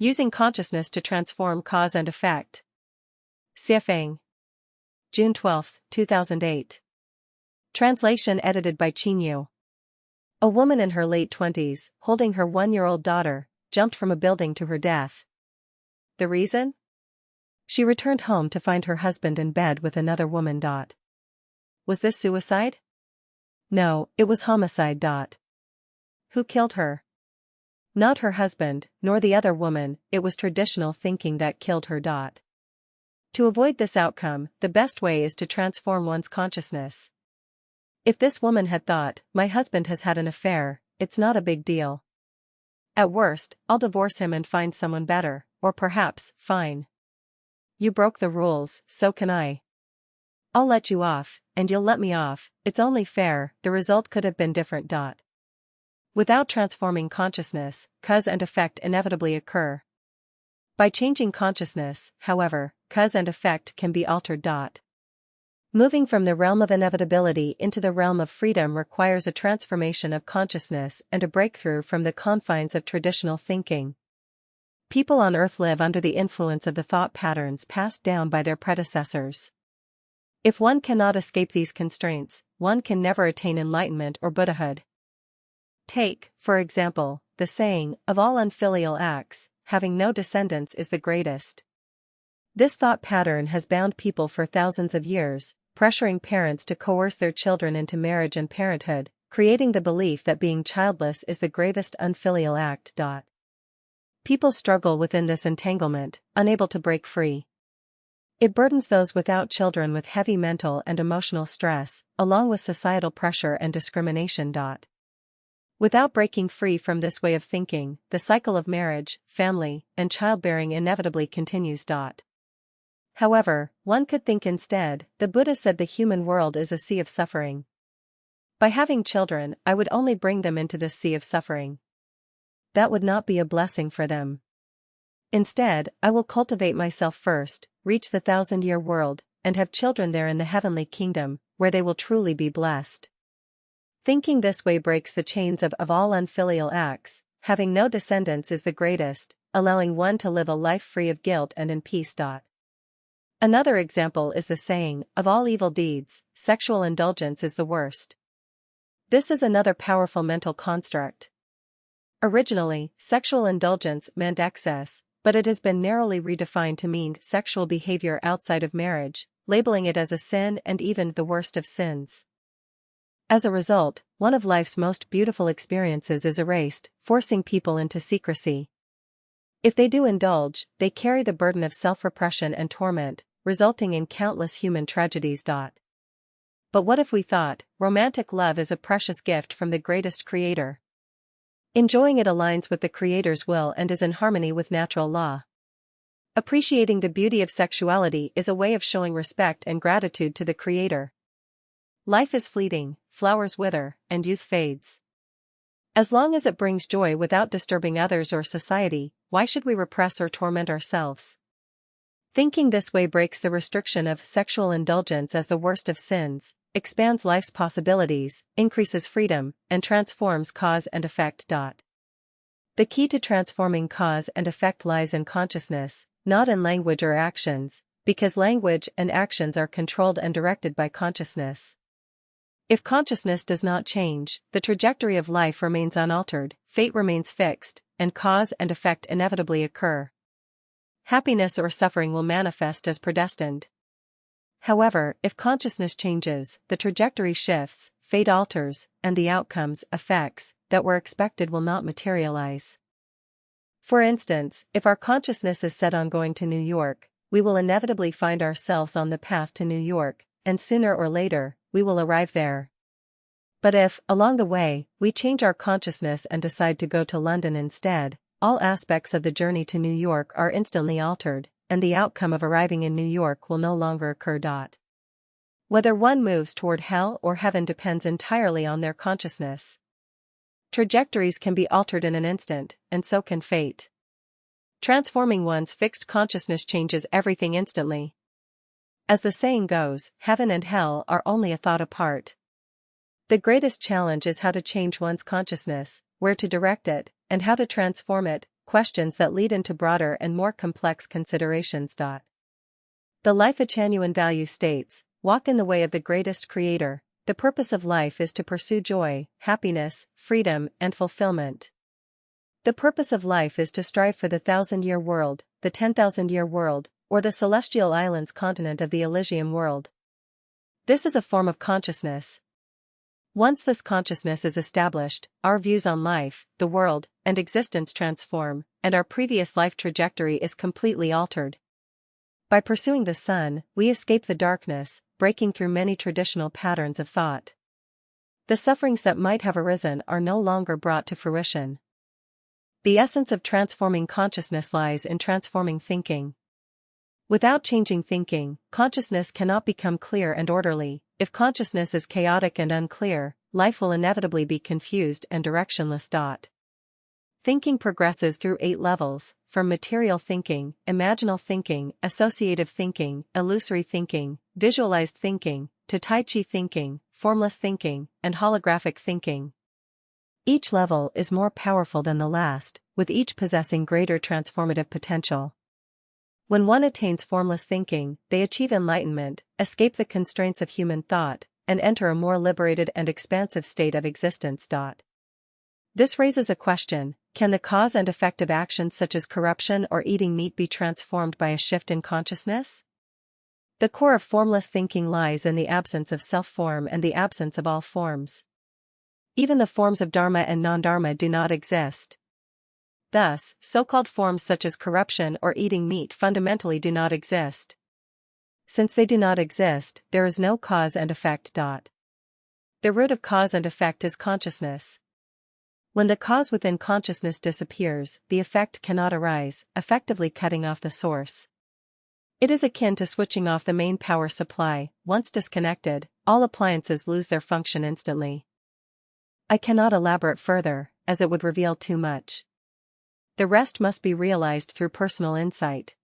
Using consciousness to transform cause and effect. Lifechanyuan. June 12, 2008. Translation edited by Chinyu. A woman in her late 20s, holding her 1-year-old daughter, jumped from a building to her death. The reason? She returned home to find her husband in bed with another woman. Was this suicide? No, it was homicide. Who killed her? Not her husband, nor the other woman, it was traditional thinking that killed her. To avoid this outcome, the best way is to transform one's consciousness. If this woman had thought, my husband has had an affair, it's not a big deal. At worst, I'll divorce him and find someone better, or perhaps, fine. You broke the rules, so can I. I'll let you off, and you'll let me off, it's only fair, the result could have been different. Without transforming consciousness, cause and effect inevitably occur. By changing consciousness, however, cause and effect can be altered. Moving from the realm of inevitability into the realm of freedom requires a transformation of consciousness and a breakthrough from the confines of traditional thinking. People on Earth live under the influence of the thought patterns passed down by their predecessors. If one cannot escape these constraints, one can never attain enlightenment or Buddhahood. Take, for example, the saying, of all unfilial acts, having no descendants is the greatest. This thought pattern has bound people for thousands of years, pressuring parents to coerce their children into marriage and parenthood, creating the belief that being childless is the gravest unfilial act. People struggle within this entanglement, unable to break free. It burdens those without children with heavy mental and emotional stress, along with societal pressure and discrimination. Without breaking free from this way of thinking, the cycle of marriage, family, and childbearing inevitably continues. However, one could think instead, the Buddha said the human world is a sea of suffering. By having children, I would only bring them into this sea of suffering. That would not be a blessing for them. Instead, I will cultivate myself first, reach the 1,000-year world, and have children there in the heavenly kingdom, where they will truly be blessed. Thinking this way breaks the chains of all unfilial acts, having no descendants is the greatest, allowing one to live a life free of guilt and in peace. Another example is the saying, of all evil deeds, sexual indulgence is the worst. This is another powerful mental construct. Originally, sexual indulgence meant excess, but it has been narrowly redefined to mean sexual behavior outside of marriage, labeling it as a sin and even the worst of sins. As a result, one of life's most beautiful experiences is erased, forcing people into secrecy. If they do indulge, they carry the burden of self-repression and torment, resulting in countless human tragedies. But what if we thought, romantic love is a precious gift from the greatest creator? Enjoying it aligns with the Creator's will and is in harmony with natural law. Appreciating the beauty of sexuality is a way of showing respect and gratitude to the Creator. Life is fleeting, flowers wither, and youth fades. As long as it brings joy without disturbing others or society, why should we repress or torment ourselves? Thinking this way breaks the restriction of sexual indulgence as the worst of sins, expands life's possibilities, increases freedom, and transforms cause and effect. The key to transforming cause and effect lies in consciousness, not in language or actions, because language and actions are controlled and directed by consciousness. If consciousness does not change, the trajectory of life remains unaltered, fate remains fixed, and cause and effect inevitably occur. Happiness or suffering will manifest as predestined. However, if consciousness changes, the trajectory shifts, fate alters, and the outcomes, effects, that were expected will not materialize. For instance, if our consciousness is set on going to New York, we will inevitably find ourselves on the path to New York, and sooner or later, we will arrive there. But if, along the way, we change our consciousness and decide to go to London instead, all aspects of the journey to New York are instantly altered, and the outcome of arriving in New York will no longer occur. Whether one moves toward hell or heaven depends entirely on their consciousness. Trajectories can be altered in an instant, and so can fate. Transforming one's fixed consciousness changes everything instantly. As the saying goes, heaven and hell are only a thought apart. The greatest challenge is how to change one's consciousness, where to direct it, and how to transform it, questions that lead into broader and more complex considerations. The Lifechanyuan value states, walk in the way of the greatest creator. The purpose of life is to pursue joy, happiness, freedom, and fulfillment. The purpose of life is to strive for the 1,000-year world, the 10,000-year world, or the celestial islands continent of the Elysium world. This is a form of consciousness. Once this consciousness is established, our views on life, the world, and existence transform, and our previous life trajectory is completely altered. By pursuing the sun, we escape the darkness, breaking through many traditional patterns of thought. The sufferings that might have arisen are no longer brought to fruition. The essence of transforming consciousness lies in transforming thinking. Without changing thinking, consciousness cannot become clear and orderly. If consciousness is chaotic and unclear, life will inevitably be confused and directionless. Thinking progresses through 8 levels, from material thinking, imaginal thinking, associative thinking, illusory thinking, visualized thinking, to Tai Chi thinking, formless thinking, and holographic thinking. Each level is more powerful than the last, with each possessing greater transformative potential. When one attains formless thinking, they achieve enlightenment, escape the constraints of human thought, and enter a more liberated and expansive state of existence. This raises a question: can the cause and effect of actions such as corruption or eating meat be transformed by a shift in consciousness? The core of formless thinking lies in the absence of self-form and the absence of all forms. Even the forms of dharma and non-dharma do not exist. Thus, so-called forms such as corruption or eating meat fundamentally do not exist. Since they do not exist, there is no cause and effect. The root of cause and effect is consciousness. When the cause within consciousness disappears, the effect cannot arise, effectively cutting off the source. It is akin to switching off the main power supply. Once disconnected, all appliances lose their function instantly. I cannot elaborate further, as it would reveal too much. The rest must be realized through personal insight.